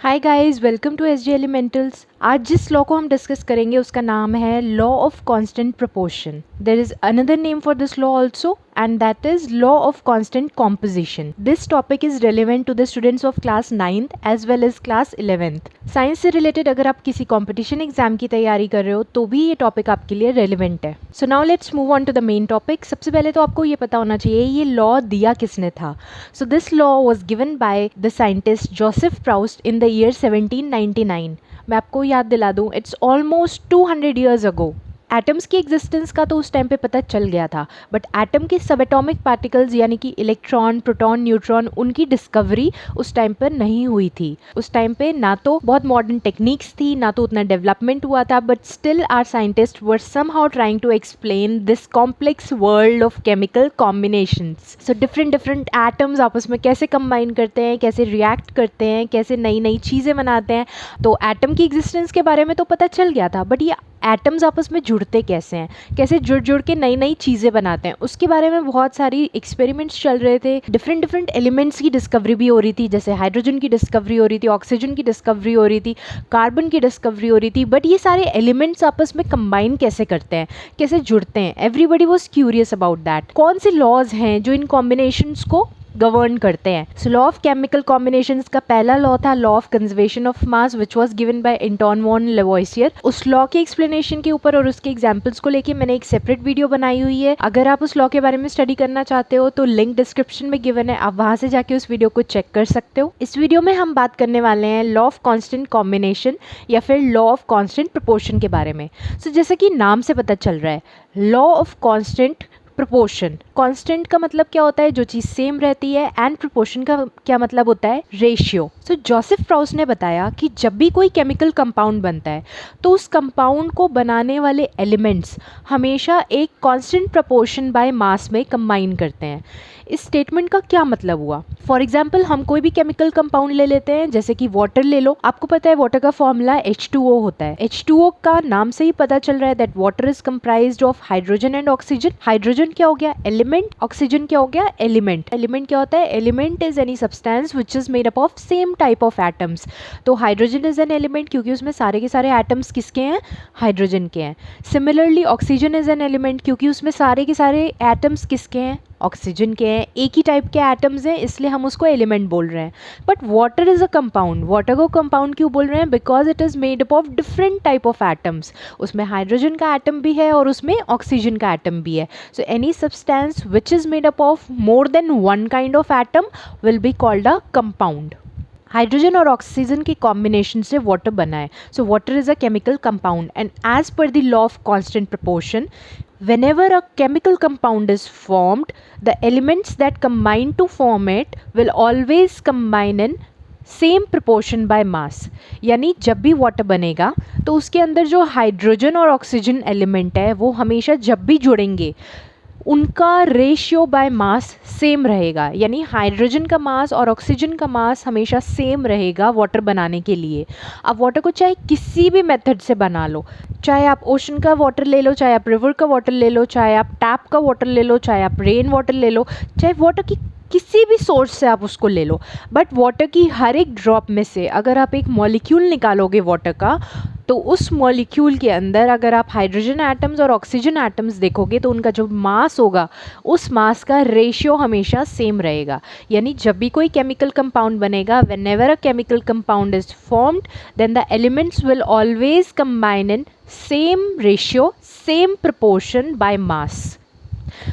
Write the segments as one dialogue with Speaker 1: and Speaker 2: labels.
Speaker 1: Hi guys, welcome to S G elementals. आज जिस law को हम डिस्कस करेंगे उसका नाम है law of constant proportion. There is another name for this law also and that is law of constant composition. This topic is relevant to the students of class 9th as well as class 11th. Science से related अगर आप किसी competition exam की तैयारी कर रहे हो तो भी ये टॉपिक आपके लिए रेलिवेंट है। So now let's move on to the main topic. सबसे पहले तो आपको ये पता होना चाहिए ये लॉ दिया किसने था। So this law was given by the scientist Joseph Proust in the year 1799। मैं आपको याद दिला दूँ, it's almost 200 years ago. Atoms की एग्जिस्टेंस का तो उस टाइम पे पता चल गया था, बट एटम के सब एटॉमिक पार्टिकल्स यानी कि इलेक्ट्रॉन, प्रोटॉन, न्यूट्रॉन, उनकी डिस्कवरी उस टाइम पर नहीं हुई थी। उस टाइम पे ना तो बहुत मॉडर्न टेक्निक्स थी, ना तो उतना डेवलपमेंट हुआ था, but still our scientist were somehow trying to explain this complex world of chemical combinations. So different atoms आपस में कैसे कंबाइन करते हैं, कैसे रिएक्ट करते हैं, कैसे नई नई चीज़ें बनाते हैं। तो एटम की एग्जिस्टेंस के बारे में तो पता चल गया था, बट ये एटम्स आपस में जुड़ते कैसे हैं, कैसे जुड़ के नई नई चीज़ें बनाते हैं, उसके बारे में बहुत सारी एक्सपेरिमेंट्स चल रहे थे। डिफरेंट एलिमेंट्स की डिस्कवरी भी हो रही थी, जैसे हाइड्रोजन की डिस्कवरी हो रही थी, ऑक्सीजन की डिस्कवरी हो रही थी, कार्बन की डिस्कवरी हो रही थी। बट ये सारे एलिमेंट्स आपस में कंबाइन कैसे करते हैं, कैसे जुड़ते हैं, everybody was curious about that. कौन से लॉज हैं जो इन कॉम्बिनेशंस को गवर्न करते हैं। So law of chemical combinations का पहला लॉ था law of conservation of mass, which was given by Antoine von Lavoisier. उस लॉ के एक्सप्लेनेशन के ऊपर और उसके एग्जांपल्स को लेके मैंने एक सेपरेट वीडियो बनाई हुई है। अगर आप उस लॉ के बारे में स्टडी करना चाहते हो तो लिंक डिस्क्रिप्शन में गिवन है, आप वहां से जाके उस वीडियो को चेक कर सकते हो। इस वीडियो में हम बात करने वाले हैं लॉ ऑफ कॉन्स्टेंट कॉम्बिनेशन या फिर लॉ ऑफ कॉन्स्टेंट प्रोपोर्शन के बारे में। सो जैसा कि नाम से पता चल रहा है, law of constant proportion. Constant का मतलब क्या होता है, जो चीज़ सेम रहती है, एंड प्रोपोर्शन का क्या मतलब होता है, रेशियो। सो जोसेफ प्राउस्ट ने बताया कि जब भी कोई केमिकल कंपाउंड बनता है तो उस कंपाउंड को बनाने वाले एलिमेंट्स हमेशा एक कांस्टेंट प्रोपोर्शन बाय मास में कंबाइन करते हैं। इस स्टेटमेंट का क्या मतलब हुआ? फॉर एग्जाम्पल हम कोई भी केमिकल कंपाउंड ले लेते हैं, जैसे कि वाटर ले लो। आपको पता है वाटर का फॉर्मूला H2O होता है। H2O का नाम से ही पता चल रहा है that water is comprised of hydrogen and oxygen. Hydrogen क्या हो गया, एलिमेंट। ऑक्सीजन क्या हो गया, एलिमेंट। एलिमेंट क्या होता है, element is any substance which is made up of same type of atoms. तो हाइड्रोजन इज एन एलिमेंट क्योंकि उसमें सारे के सारे एटम्स किसके हैं, हाइड्रोजन के हैं। Similarly oxygen is an element क्योंकि उसमें सारे के सारे एटम्स किसके हैं, ऑक्सीजन के हैं। एक ही टाइप के एटम्स हैं, इसलिए हम उसको एलिमेंट बोल रहे हैं। But water is a compound. Water को कंपाउंड क्यों बोल रहे हैं, because it is made up of different type of atoms. उसमें हाइड्रोजन का एटम भी है और उसमें ऑक्सीजन का एटम भी है। So any substance which is made up of more than one kind of atom will be called a compound. Hydrogen और ऑक्सीजन की कॉम्बिनेशन से वाटर बना है। So water is a chemical compound and as per the law of constant proportion, whenever a chemical compound is formed, the elements that combine to form it will always combine in same proportion by मास। यानी जब भी water बनेगा तो उसके अंदर जो hydrogen और oxygen element है वो हमेशा जब भी जुड़ेंगे उनका रेशियो बाय मास सेम रहेगा। यानी हाइड्रोजन का मास और ऑक्सीजन का मास हमेशा सेम रहेगा वाटर बनाने के लिए। अब वाटर को चाहे किसी भी मेथड से बना लो, चाहे आप ओशन का वाटर ले लो, चाहे आप रिवर का वाटर ले लो, चाहे आप टैप का वाटर ले लो, चाहे आप रेन वाटर ले लो, चाहे वाटर की किसी भी सोर्स से आप उसको ले लो, बट वाटर की हर एक ड्रॉप में से अगर आप एक मॉलिक्यूल निकालोगे वाटर का, तो उस मॉलिक्यूल के अंदर अगर आप हाइड्रोजन एटम्स और ऑक्सीजन एटम्स देखोगे तो उनका जो मास होगा उस मास का रेशियो हमेशा सेम रहेगा। यानी जब भी कोई केमिकल कंपाउंड बनेगा, whenever a chemical compound is formed, then the elements will always combine in same ratio, same proportion by mass.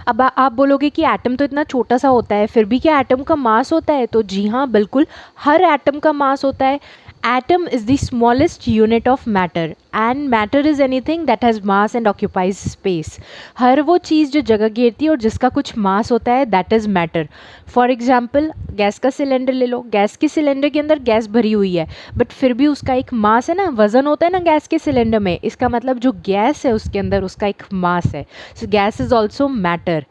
Speaker 1: अब आप बोलोगे कि एटम तो इतना छोटा सा होता है, फिर भी क्या एटम का मास होता है? तो जी हाँ, बिल्कुल, हर एटम का मास होता है। Atom is the smallest unit of matter and matter is anything that has mass and occupies space. हर वो चीज़ जो जगह घेरती है और जिसका कुछ मास होता है, that is matter. For example gas का सिलेंडर ले लो। गैस के सिलेंडर के अंदर गैस भरी हुई है, बट फिर भी उसका एक मास है ना, वजन होता है ना गैस के सिलेंडर में। इसका मतलब जो गैस है उसके अंदर उसका एक मास है। सो गैस इज ऑल्सो मैटर।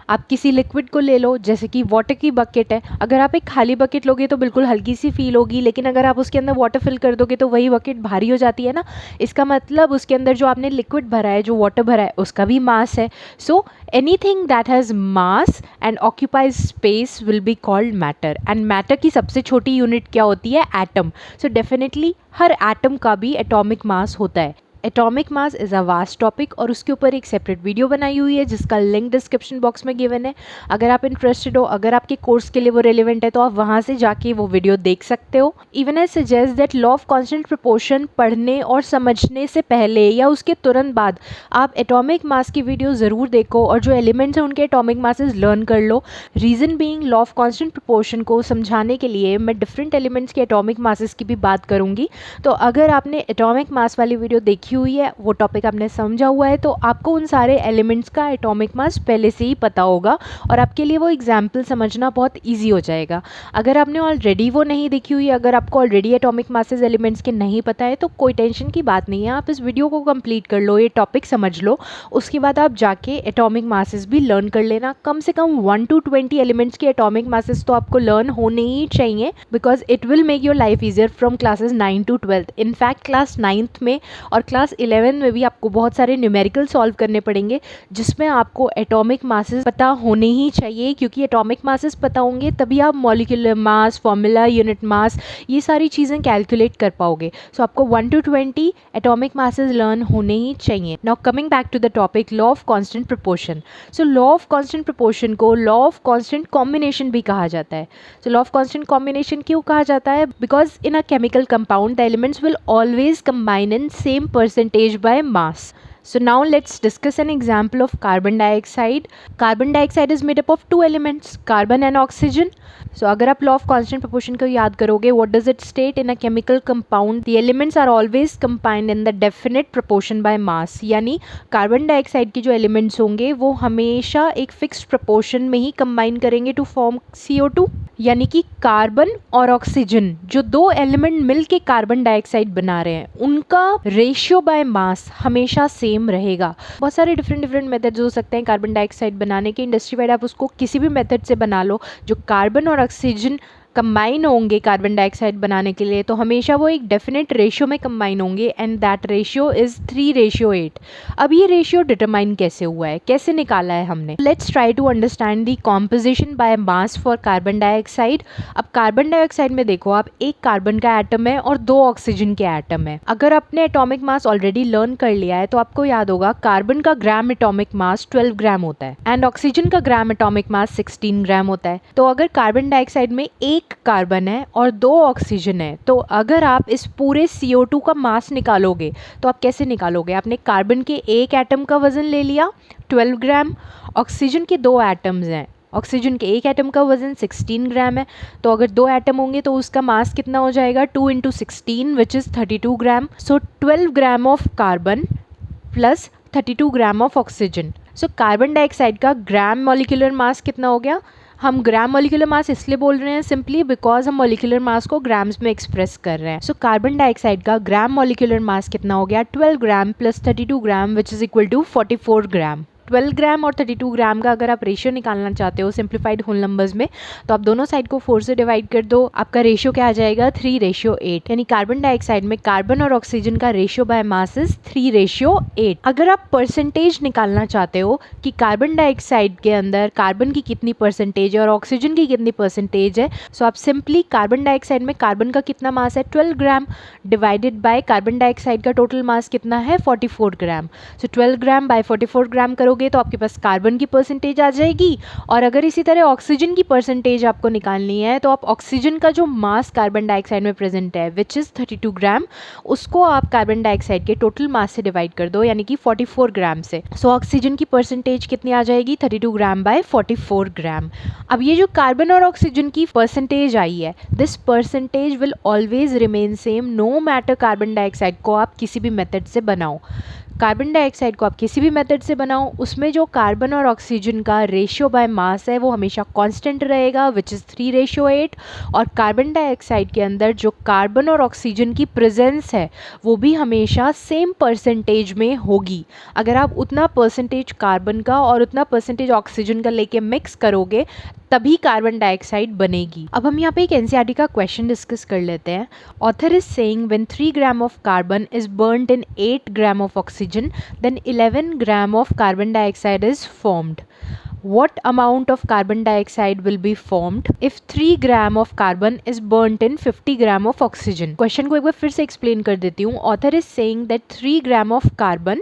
Speaker 1: आप किसी लिक्विड को ले लो, जैसे कि वाटर की बकेट है, अगर आप एक खाली बकेट लोगे तो बिल्कुल हल्की सी फील होगी, लेकिन अगर आप उसके अंदर वाटर फिल कर दोगे तो वही बकेट भारी हो जाती है ना। इसका मतलब उसके अंदर जो आपने लिक्विड भरा है, जो वाटर भरा है, उसका भी मास है। So anything that has mass and occupies space will be called matter, and matter की सबसे छोटी यूनिट क्या होती है? एटम। सो डेफिनेटली हर एटम का भी एटॉमिक मास होता है। Atomic mass is a vast topic और उसके ऊपर एक सेपरेट वीडियो बनाई हुई है जिसका लिंक डिस्क्रिप्शन बॉक्स में गिवन है। अगर आप इंटरेस्टेड हो, अगर आपके कोर्स के लिए वो रेलिवेंट है, तो आप वहाँ से जाके वो वीडियो देख सकते हो। Even I suggest that law of constant proportion पढ़ने और समझने से पहले या उसके तुरंत बाद आप एटॉमिक मास की वीडियो ज़रूर देखो और जो एलिमेंट्स हैं उनके एटॉमिक मासेस लर्न कर लो। Reason being, law of constant proportion को समझाने के लिए मैं डिफरेंट एलिमेंट्स के एटॉमिक मासेस की भी बात करूँगी। तो अगर आपने एटॉमिक मास वाली वीडियो देखी हुई है, वो टॉपिक आपने समझा हुआ है, तो आपको उन सारे एलिमेंट्स का एटॉमिक मास पहले से ही पता होगा और आपके लिए वो एग्जाम्पल समझना बहुत ईजी हो जाएगा। अगर आपने ऑलरेडी वो नहीं देखी हुई, अगर आपको ऑलरेडी एटॉमिक मासेस एलिमेंट्स के नहीं पता है, तो कोई टेंशन की बात नहीं है, आप इस वीडियो को कंप्लीट कर लो, ये टॉपिक समझ लो, उसके बाद आप जाके एटॉमिक मासेस भी लर्न कर लेना। कम से कम 1 to 20 एलिमेंट्स के एटॉमिक मासेस तो आपको लर्न होने ही चाहिए, because it will make your life easier from classes 9 to 12। In fact class 9th में और क्लास 11 में भी आपको बहुत सारे न्यूमेरिकल सॉल्व करने पड़ेंगे जिसमें आपको एटॉमिक मासेस पता होने ही चाहिए, क्योंकि एटॉमिक मासेस पता होंगे तभी आप molecular mass, formula, unit mass, ये सारी चीज़ें कैलकुलेट कर पाओगे। सो आपको 1 to 20 एटॉमिक मासेस लर्न होने ही चाहिए। Now coming back to the topic law of constant proportion. So law of constant proportion को लॉ ऑफ कांस्टेंट कॉम्बिनेशन भी कहा जाता है। So law of constant combination क्यों कहा जाता है? Because in a chemical compound the elements will always combine in same percentage by mass. So now let's discuss an example of carbon dioxide. Carbon dioxide is made up of two elements, carbon and oxygen. So अगर आप law of constant proportion को याद करोगे, what does it state? In a chemical compound the elements are always combined in the definite proportion by mass. यानी carbon dioxide के जो elements होंगे वो हमेशा एक फिक्स्ड प्रोपोर्शन में ही कंबाइन करेंगे टू फॉर्म CO2। यानी कि कार्बन और ऑक्सीजन जो दो एलिमेंट मिल के कार्बन डाइऑक्साइड बना रहे हैं, उनका रेशियो बाय मास हमेशा सेम रहेगा। बहुत सारे डिफरेंट मेथड्स हो सकते हैं कार्बन डाइऑक्साइड बनाने के। इंडस्ट्री वाइड आप उसको किसी भी मेथड से बना लो, जो कार्बन और ऑक्सीजन कंबाइन होंगे कार्बन डाइऑक्साइड बनाने के लिए, तो हमेशा वो एक डेफिनेट रेशियो में कंबाइन होंगे, एंड दैट रेशियो इज़ 3:8। अब ये रेशियो डिटरमाइन कैसे हुआ है, कैसे निकाला है हमने? Let's try to understand the composition by mass for carbon dioxide. अब कार्बन डाइऑक्साइड में देखो आप, एक कार्बन का एटम है और 2 ऑक्सीजन के एटम है। अगर आपने एटॉमिक मास ऑलरेडी लर्न कर लिया है तो आपको याद होगा कार्बन का ग्राम एटॉमिक मास 12 ग्राम होता है एंड ऑक्सीजन का ग्राम एटॉमिक मास 16 ग्राम होता है। तो अगर कार्बन डाइऑक्साइड में एक कार्बन है और 2 ऑक्सीजन है, तो अगर आप इस पूरे CO2 का मास निकालोगे तो आप कैसे निकालोगे? आपने कार्बन के एक एटम का वजन ले लिया 12 ग्राम, ऑक्सीजन के 2 एटम्स हैं, ऑक्सीजन के एक एटम का वजन 16 ग्राम है, तो अगर 2 एटम होंगे तो उसका मास कितना हो जाएगा? 2 × 16 which is 32 gram. So 12 gram of carbon plus 32 gram of oxygen. So carbon dioxide का ग्राम मॉलिक्यूलर मास कितना हो गया? हम ग्राम मॉलिक्यूलर मास इसलिए बोल रहे हैं सिंपली बिकॉज हम मॉलिक्यूलर मास को ग्राम्स में एक्सप्रेस कर रहे हैं। सो कार्बन डाइऑक्साइड का ग्राम मॉलिक्यूलर मास कितना हो गया? 12 gram plus 32 gram which is equal to 44 gram. 12 gram और 32 ग्राम का अगर आप रेशियो निकालना चाहते हो सिंप्लीफाइड होल नंबर्स में, तो आप दोनों साइड को 4 से डिवाइड कर दो, आपका रेशियो क्या आ जाएगा? 3:8। यानी कार्बन डाइऑक्साइड में कार्बन और ऑक्सीजन का रेशियो बाय मास इज 3:8। अगर आप परसेंटेज निकालना चाहते हो कि कार्बन डाइऑक्साइड के अंदर कार्बन की कितनी परसेंटेज है और ऑक्सीजन की कितनी परसेंटेज है, सो आप सिंपली कार्बन डाइऑक्साइड में कार्बन का कितना मास है 12 gram divided by carbon dioxide का टोटल मास कितना है 44 ग्राम। सो 12 ग्राम बाय 44 ग्राम करोगे तो आपके पास कार्बन की परसेंटेज आ जाएगी। और अगर इसी तरह ऑक्सीजन की परसेंटेज आपको निकालनी है तो आप ऑक्सीजन का जो मास कार्बन डाइऑक्साइड में प्रेजेंट है विच इज़ 32 ग्राम, उसको आप कार्बन डाइऑक्साइड के टोटल मास से डिवाइड कर दो, यानी कि 44 ग्राम से। सो ऑक्सीजन की परसेंटेज कितनी आ जाएगी? 32 ग्राम बाय 44 ग्राम। अब ये जो कार्बन और ऑक्सीजन की परसेंटेज आई है, this percentage will always remain same no matter carbon dioxide को आप किसी भी मेथड से बनाओ। कार्बन डाइऑक्साइड को आप किसी भी मेथड से बनाओ, उसमें जो कार्बन और ऑक्सीजन का रेशियो बाय मास है वो हमेशा कांस्टेंट रहेगा, विच इज़ 3:8। और कार्बन डाइऑक्साइड के अंदर जो कार्बन और ऑक्सीजन की प्रेजेंस है वो भी हमेशा सेम परसेंटेज में होगी। अगर आप उतना परसेंटेज कार्बन का और उतना परसेंटेज ऑक्सीजन का लेके मिक्स करोगे तभी कार्बन डाइऑक्साइड बनेगी। अब हम यहाँ पे एक एनसीईआरटी का क्वेश्चन डिस्कस कर लेते हैं। Author is saying when 3 gram of carbon is burned in 8 gram of oxygen then 11 gram of carbon dioxide is formed. What amount of carbon dioxide will be formed if 3 gram of carbon is burnt in 50 gram of oxygen? Question को एक बार फिर से explain कर देती हूँ। Author is saying that 3 gram of carbon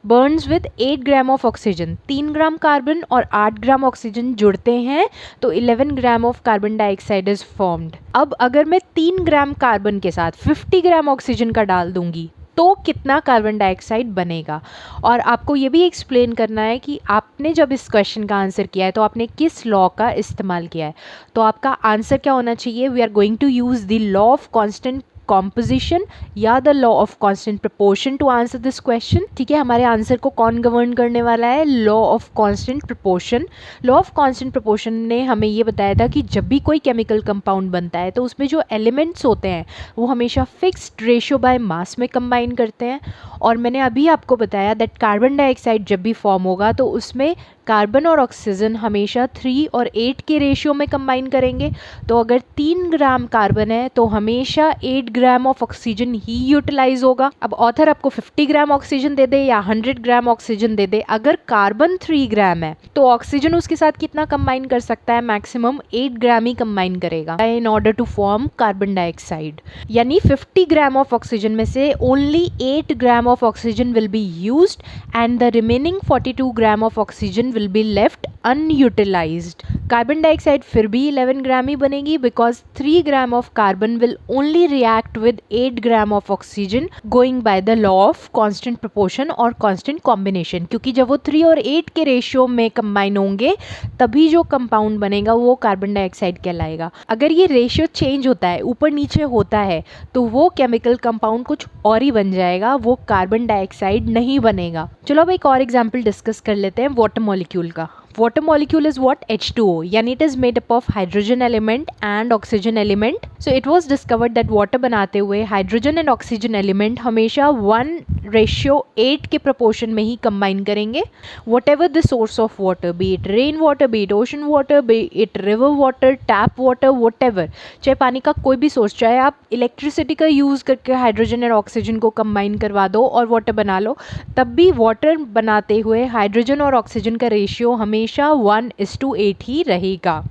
Speaker 1: Burns with 8 gram of oxygen. 3 gram carbon और 8 gram oxygen जुड़ते हैं तो 11 gram of carbon dioxide is formed. अब अगर मैं 3 ग्राम कार्बन के साथ 50 ग्राम ऑक्सीजन का डाल दूंगी तो कितना कार्बन डाइऑक्साइड बनेगा। और आपको ये भी एक्सप्लेन करना है कि आपने जब इस क्वेश्चन का आंसर किया है तो आपने किस लॉ का इस्तेमाल किया है। तो आपका आंसर क्या होना चाहिए? We are going to use the law of constant composition या the law of constant proportion to answer this question. ठीक है, हमारे आंसर को कौन गवर्न करने वाला है? Law of constant proportion. Law of constant proportion ने हमें ये बताया था कि जब भी कोई केमिकल कंपाउंड बनता है तो उसमें जो एलिमेंट्स होते हैं वो हमेशा फिक्स्ड रेशियो बाय मास में कंबाइन करते हैं। और मैंने अभी आपको बताया दैट कार्बन डाइऑक्साइड जब भी फॉर्म होगा तो उसमें कार्बन और ऑक्सीजन हमेशा 3 और 8 के रेशियो में कंबाइन करेंगे। तो अगर 3 ग्राम कार्बन है तो हमेशा 8 ग्राम ऑफ ऑक्सीजन ही यूटिलाइज होगा। अब ऑथर आपको 50 ग्राम ऑक्सीजन दे दे या 100 ग्राम ऑक्सीजन दे दे, अगर कार्बन 3 ग्राम है तो ऑक्सीजन उसके साथ कितना कंबाइन कर सकता है? मैक्सिमम 8 ग्राम ही कंबाइन करेगा in order to form carbon dioxide. यानी 50 ग्राम ऑफ ऑक्सीजन में से only 8 gram of oxygen will be used and the remaining 42 gram of oxygen will be left unutilized. Carbon dioxide फिर भी 11 ग्राम ही बनेगी because 3 gram of carbon will only react with 8 gram of oxygen going by the law of constant proportion और constant combination. क्योंकि जब वो 3 और 8 के रेशियो में कंबाइन होंगे तभी जो कंपाउंड बनेगा वो कार्बन डाइऑक्साइड कहलाएगा। अगर ये रेशियो चेंज होता है, ऊपर नीचे होता है, तो वो केमिकल कंपाउंड कुछ और ही बन जाएगा, वो कार्बन डाइऑक्साइड नहीं बनेगा। चलो अब एक और एग्जाम्पल डिस्कस कर लेते हैं वाटर मॉलिक्यूल का। Water molecule is what? H2O, यानी it is made up of hydrogen element and oxygen element. So it was discovered that water बनाते हुए hydrogen and oxygen element हमेशा 1:8 के proportion में ही combine करेंगे। Whatever the source of water, be it rain water, be it ocean water, be it river water, tap water, whatever, चाहे पानी का कोई भी सोर्स, चाहे आप इलेक्ट्रिसिटी का यूज़ करके हाइड्रोजन और ऑक्सीजन को कंबाइन करवा दो और वाटर बना लो, तब भी वाटर बनाते हुए हाइड्रोजन और ऑक्सीजन का रेशियो हमेशा 1:8 ही रहेगा।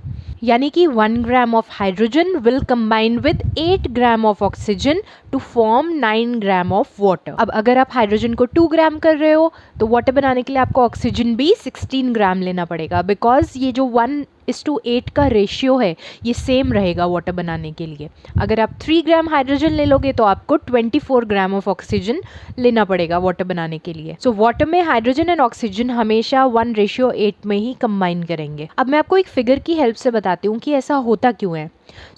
Speaker 1: यानी कि 1 gram of hydrogen will combine with 8 gram of oxygen to form 9 gram of water. अब अगर आप हाइड्रोजन को 2 ग्राम कर रहे हो तो वाटर बनाने के लिए आपको ऑक्सीजन भी 16 ग्राम लेना पड़ेगा बिकॉज ये जो 1:8 का रेशियो है ये सेम रहेगा वाटर बनाने के लिए। अगर आप 3 ग्राम हाइड्रोजन ले लोगे तो आपको 24 ग्राम ऑफ ऑक्सीजन लेना पड़ेगा वाटर बनाने के लिए। सो वाटर में हाइड्रोजन एंड ऑक्सीजन हमेशा 1:8 में ही कंबाइन करेंगे। अब मैं आपको एक फिगर की हेल्प से बताती हूँ कि ऐसा होता क्यों है।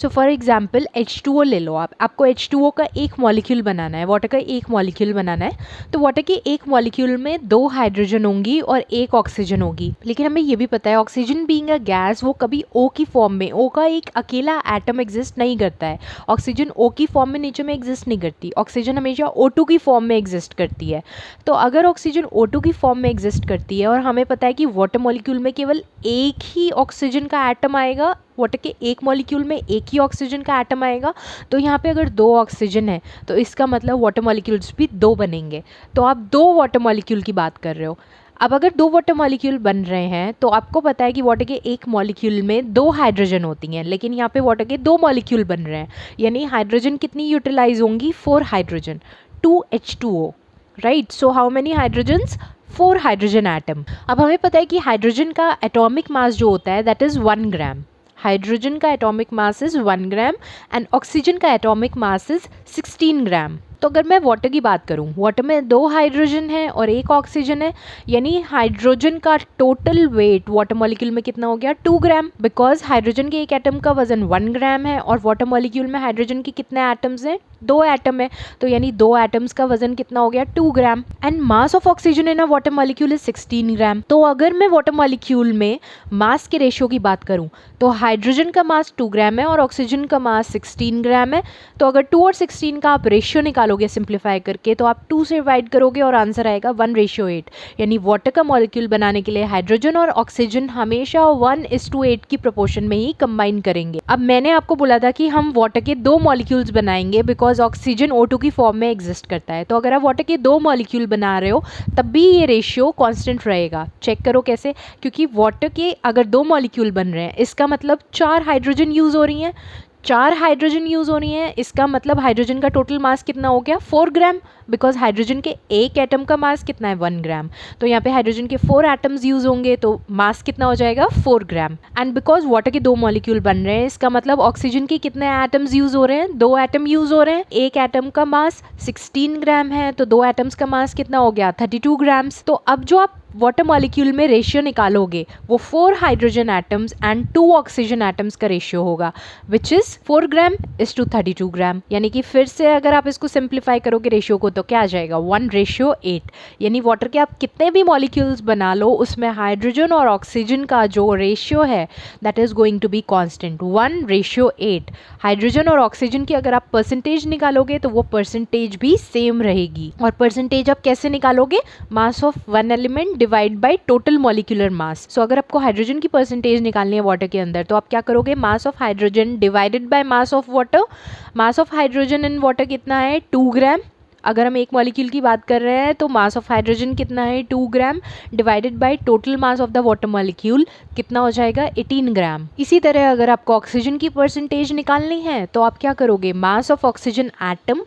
Speaker 1: सो फॉर एग्जाम्पल H2O ले लो आप, आपको H2O का एक मॉलिक्यूल बनाना है, वाटर का एक मॉलिक्यूल बनाना है। तो वाटर के एक मॉलिक्यूल में 2 हाइड्रोजन होंगी और 1 ऑक्सीजन होगी। लेकिन हमें ये भी पता है ऑक्सीजन बीइंग अ गैस वो कभी O की फॉर्म में, O का एक अकेला एटम एग्जिस्ट नहीं करता है। ऑक्सीजन O की फॉर्म में नेचर में एग्जिस्ट नहीं करती, ऑक्सीजन हमेशा O2 की फॉर्म में एग्जिस्ट करती है। तो अगर ऑक्सीजन O2 की फॉर्म में एग्जिस्ट करती है और हमें पता है कि वाटर मॉलिक्यूल में केवल एक ही ऑक्सीजन का एटम आएगा, वाटर के एक मॉलिक्यूल में एक ही ऑक्सीजन का एटम आएगा, तो यहाँ पे अगर 2 ऑक्सीजन है तो इसका मतलब वाटर मॉलिक्यूल्स भी 2 बनेंगे। तो आप 2 वाटर मॉलिक्यूल की बात कर रहे हो। अब अगर 2 वाटर मॉलिक्यूल बन रहे हैं तो आपको पता है कि वाटर के एक मॉलिक्यूल में 2 हाइड्रोजन होती हैं, लेकिन यहाँ पे वाटर के 2 मॉलिक्यूल बन रहे हैं, यानी हाइड्रोजन कितनी यूटिलाइज होंगी? 4 hydrogen, 2H2O, right. So how many hydrogens? 4 hydrogen atom. अब हमें पता है कि हाइड्रोजन का एटॉमिक मास जो होता है दैट इज़ 1 ग्राम। हाइड्रोजन का atomic mass is 1 gram and oxygen का एटॉमिक मास इज 16 ग्राम। तो अगर मैं वाटर की बात करूँ, वाटर में 2 हाइड्रोजन है और 1 ऑक्सीजन है, यानी हाइड्रोजन का टोटल वेट वाटर मॉलिक्यूल में कितना हो गया 2 ग्राम, बिकॉज हाइड्रोजन के एक एटम का वजन 1 ग्राम है और वाटर मॉलिक्यूल में हाइड्रोजन के कितने एटम्स हैं, 2 एटम है, तो यानी 2 एटम्स का वजन कितना हो गया 2 gram. And mass of oxygen in a water molecule is 16 gram. तो अगर मैं वाटर मॉलिक्यूल में मास के रेशियो की बात करूं तो हाइड्रोजन का मास 2 ग्राम है और ऑक्सीजन का मास 16 ग्राम है। तो अगर 2 और 16 का आप रेशियो निकालोगे सिंप्लीफाई करके तो आप 2 से डिवाइड करोगे और आंसर आएगा 1:8, यानी वाटर का मॉलिक्यूल बनाने के लिए हाइड्रोजन और ऑक्सीजन हमेशा 1:8 की प्रोपोर्शन में ही कंबाइन करेंगे। अब मैंने आपको बोला था कि हम वाटर के 2 मॉलिक्यूल्स बनाएंगे बिकॉज ऑक्सीजन O2 की फॉर्म में एग्जिस्ट करता है। तो अगर आप वाटर के 2 मॉलिक्यूल बना रहे हो तब भी ये रेशियो कांस्टेंट रहेगा। चेक करो कैसे, क्योंकि वाटर के अगर 2 मॉलिक्यूल बन रहे हैं इसका मतलब 4 हाइड्रोजन यूज हो रही हैं, 4 हाइड्रोजन यूज हो रही हैं, इसका मतलब हाइड्रोजन का टोटल मास कितना हो गया 4 ग्राम, बिकॉज हाइड्रोजन के एक एटम का मास कितना है 1 ग्राम। तो यहाँ पे हाइड्रोजन के 4 एटम्स यूज होंगे तो मास कितना हो जाएगा 4 ग्राम। एंड बिकॉज वाटर के 2 मॉलिक्यूल बन रहे हैं इसका मतलब ऑक्सीजन के कितने एटम्स यूज हो रहे हैं, 2 एटम यूज हो रहे हैं, एक एटम का मास 16 ग्राम है तो 2 एटम्स का मास कितना हो गया 32 ग्राम्स। तो अब जो आप वाटर मॉलिक्यूल में रेशियो निकालोगे वो 4 hydrogen atoms and 2 oxygen atoms का रेशियो होगा, which is 4 gram is to 32 gram. यानी कि फिर से अगर आप इसको सिंप्लीफाई करोगे रेशियो को तो क्या आ जाएगा 1:8, यानी वाटर के आप कितने भी मॉलिक्यूल्स बना लो उसमें हाइड्रोजन और ऑक्सीजन का जो रेशियो है that is going to be constant 1:8। Hydrogen और ऑक्सीजन की अगर आप परसेंटेज निकालोगे तो वो परसेंटेज भी सेम रहेगी। और परसेंटेज आप कैसे निकालोगे, mass of one element divide by total molecular mass. So अगर आपको हाइड्रोजन की परसेंटेज निकालनी है वाटर के अंदर तो आप क्या करोगे, mass of hydrogen divided by mass of water. Mass of hydrogen in water कितना है 2 ग्राम। अगर हम एक मॉलिक्यूल की बात कर रहे हैं तो मास ऑफ हाइड्रोजन कितना है 2 gram divided by total mass of the water molecule कितना हो जाएगा 18 ग्राम। इसी तरह अगर आपको ऑक्सीजन की परसेंटेज निकालनी है तो आप क्या करोगे, मास of oxygen atom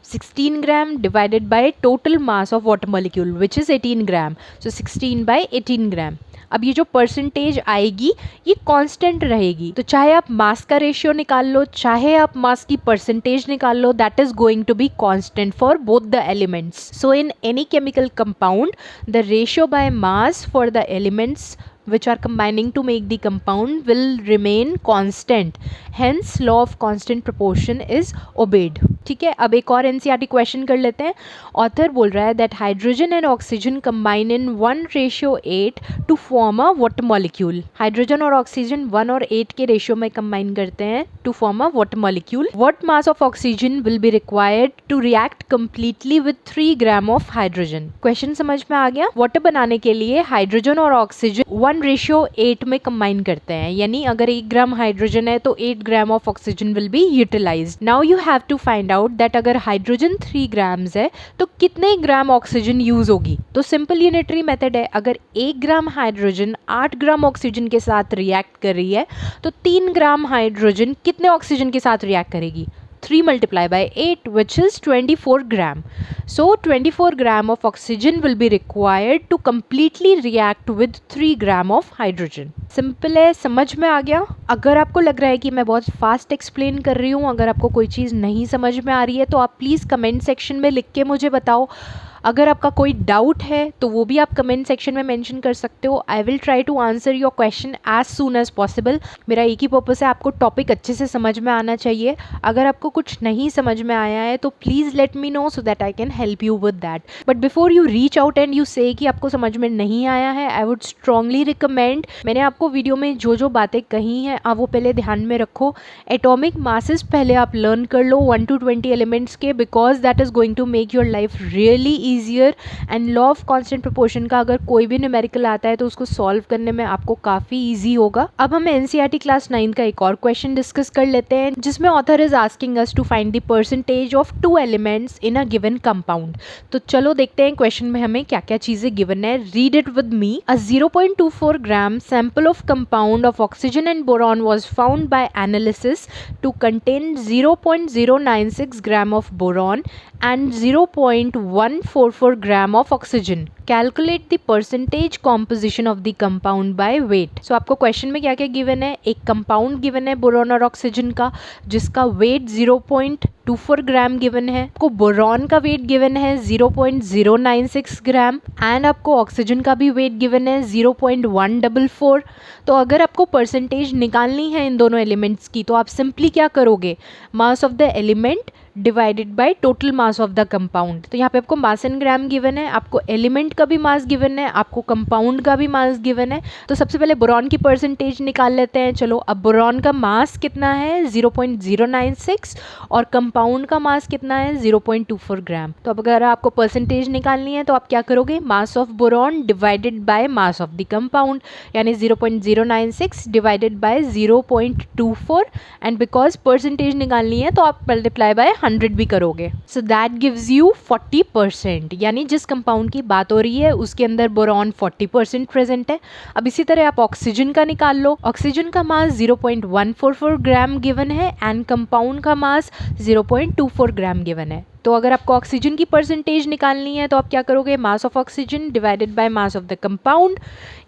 Speaker 1: 16 gram divided by total mass of water molecule which is 18 ग्राम, सो 16/18 ग्राम। अब ये जो परसेंटेज आएगी ये कांस्टेंट रहेगी, तो चाहे आप मास का रेशियो निकाल लो चाहे आप मास की परसेंटेज निकाल लो that is going to be constant for both the elements. So in any chemical compound the ratio by mass for the elements which are combining to make the compound will remain constant, hence law of constant proportion is obeyed। ठीक है, अब एक और NCERT question कर लेते हैं। Author बोल रहा है that hydrogen and oxygen combine in 1:8 to form a water molecule. Hydrogen और ऑक्सीजन 1 और 8 के रेशियो में कंबाइन करते हैं to form a water molecule. What mass of oxygen will be required to react completely with 3 gram of hydrogen. Question समझ में आ गया। Water बनाने के लिए हाइड्रोजन और ऑक्सीजन 1:8 में कंबाइन करते हैं, यानी अगर 1 ग्राम हाइड्रोजन है तो 8 gram of oxygen will be utilized. Now you have to find out that अगर हाइड्रोजन 3 ग्राम्स है तो कितने ग्राम ऑक्सीजन यूज होगी। तो सिंपल यूनिटरी मेथड है, अगर 1 ग्राम हाइड्रोजन 8 ग्राम ऑक्सीजन के साथ रिएक्ट कर रही है तो 3 ग्राम हाइड्रोजन कितने ऑक्सीजन के साथ रिएक्ट करेगी, 3 multiplied by 8 which is 24 gram. So 24 gram of oxygen will be required to completely react with 3 gram of hydrogen. Simple है, समझ में आ गया। अगर आपको लग रहा है कि मैं बहुत फास्ट एक्सप्लेन कर रही हूँ, अगर आपको कोई चीज़ नहीं समझ में आ रही है तो आप प्लीज़ कमेंट सेक्शन में लिख के मुझे बताओ। अगर आपका कोई डाउट है तो वो भी आप कमेंट सेक्शन में मेंशन कर सकते हो। I will try to answer your question as soon as possible. मेरा एक ही पर्पस है, आपको टॉपिक अच्छे से समझ में आना चाहिए। अगर आपको कुछ नहीं समझ में आया है तो please let me know so that I can help you with that. But before you reach out and you से कि आपको समझ में नहीं आया है, आई वुड स्ट्रांगली रिकमेंड, मैंने आपको वीडियो में जो जो बातें कही हैं आप वो पहले ध्यान में रखो। एटॉमिक मासेस पहले आप लर्न कर लो 1 to 20 एलिमेंट्स के, because that is going to make your life really easier. And law of constant proportion का अगर कोई भी न्यूमेरिकल आता है तो उसको सॉल्व करने में आपको काफ़ी ईजी होगा। अब हम एनसीईआरटी क्लास 9 का एक और क्वेश्चन डिस्कस कर लेते हैं जिसमें author is asking us to find the percentage of 2 elements in a given compound. तो चलो देखते हैं क्वेश्चन में हमें क्या क्या चीज़ें गिवन है। Read it with me. A 0.24 gram sample of compound of oxygen and boron was found by analysis to contain 0.096 gram of boron and 0.14 0.44 gram of oxygen. Calculate the percentage composition of the compound by weight. So आपको question में क्या क्या given है, एक compound given है boron और oxygen का जिसका वेट 0.24 ग्राम गिवन है, आपको बोरॉन का वेट गिवन है 0.096 ग्राम एंड आपको ऑक्सीजन का भी वेट गिवन है 0.144। तो अगर आपको परसेंटेज निकालनी है इन दोनों एलिमेंट्स की तो आप सिंपली क्या करोगे, mass of the element divided by total mass of the compound. तो यहाँ पे आपको मास इन ग्राम गिवन है, आपको एलिमेंट का भी मास गिवन है, आपको कंपाउंड का भी मास गिवन है। तो सबसे पहले बोरॉन की परसेंटेज निकाल लेते हैं। चलो, अब बोरॉन का मास कितना है 0.096 और कंपाउंड का मास कितना है 0.24 ग्राम। तो अब अगर आपको परसेंटेज निकालनी है तो आप क्या करोगे, mass of boron divided by mass of the compound, यानी 0.096 divided by 0.24 and because percentage निकालनी है तो आप मल्टीप्लाई बाय 100 भी करोगे। सो दैट गिव्स यू 40%, यानी जिस कंपाउंड की बात हो रही है उसके अंदर बोरॉन 40% प्रेजेंट है। अब इसी तरह आप ऑक्सीजन का निकाल लो। ऑक्सीजन का मास 0.144 ग्राम गिवन है एंड कंपाउंड का मास 0.24 ग्राम गिवन है। तो अगर आपको ऑक्सीजन की परसेंटेज निकालनी है तो आप क्या करोगे, मास of oxygen divided by mass of the compound,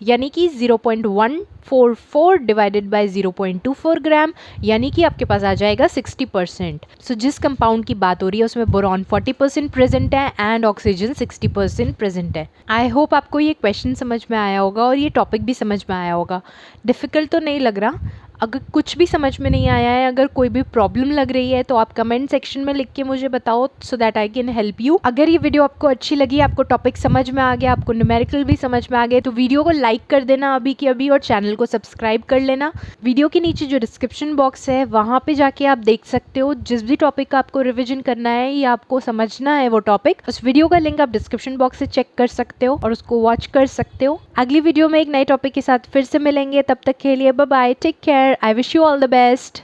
Speaker 1: यानी कि 0.144 डिवाइडेड बाय 0.24 ग्राम, यानी कि आपके पास आ जाएगा 60%। सो जिस कंपाउंड की बात हो रही है उसमें बोरॉन 40% प्रेजेंट है एंड ऑक्सीजन 60% प्रेजेंट है। आई होप आपको ये क्वेश्चन समझ में आया होगा और ये टॉपिक भी समझ में आया होगा। डिफ़िकल्ट तो नहीं लग रहा। अगर कुछ भी समझ में नहीं आया है, अगर कोई भी प्रॉब्लम लग रही है तो आप कमेंट सेक्शन में लिख के मुझे बताओ so that I can help you. अगर ये वीडियो आपको अच्छी लगी, आपको टॉपिक समझ में आ गया, आपको न्यूमेरिकल भी समझ में आ गए तो वीडियो को लाइक कर देना अभी के अभी और चैनल को सब्सक्राइब कर लेना। वीडियो के नीचे जो डिस्क्रिप्शन बॉक्स है वहाँ पे जाके आप देख सकते हो जिस भी टॉपिक का आपको रिविजन करना है या आपको समझना है वो टॉपिक, उस वीडियो का लिंक आप डिस्क्रिप्शन बॉक्स से चेक कर सकते हो और उसको वॉच कर सकते हो। अगली वीडियो में एक नए टॉपिक के साथ फिर से मिलेंगे, तब तक के लिए bye bye, take care, I wish you all the best.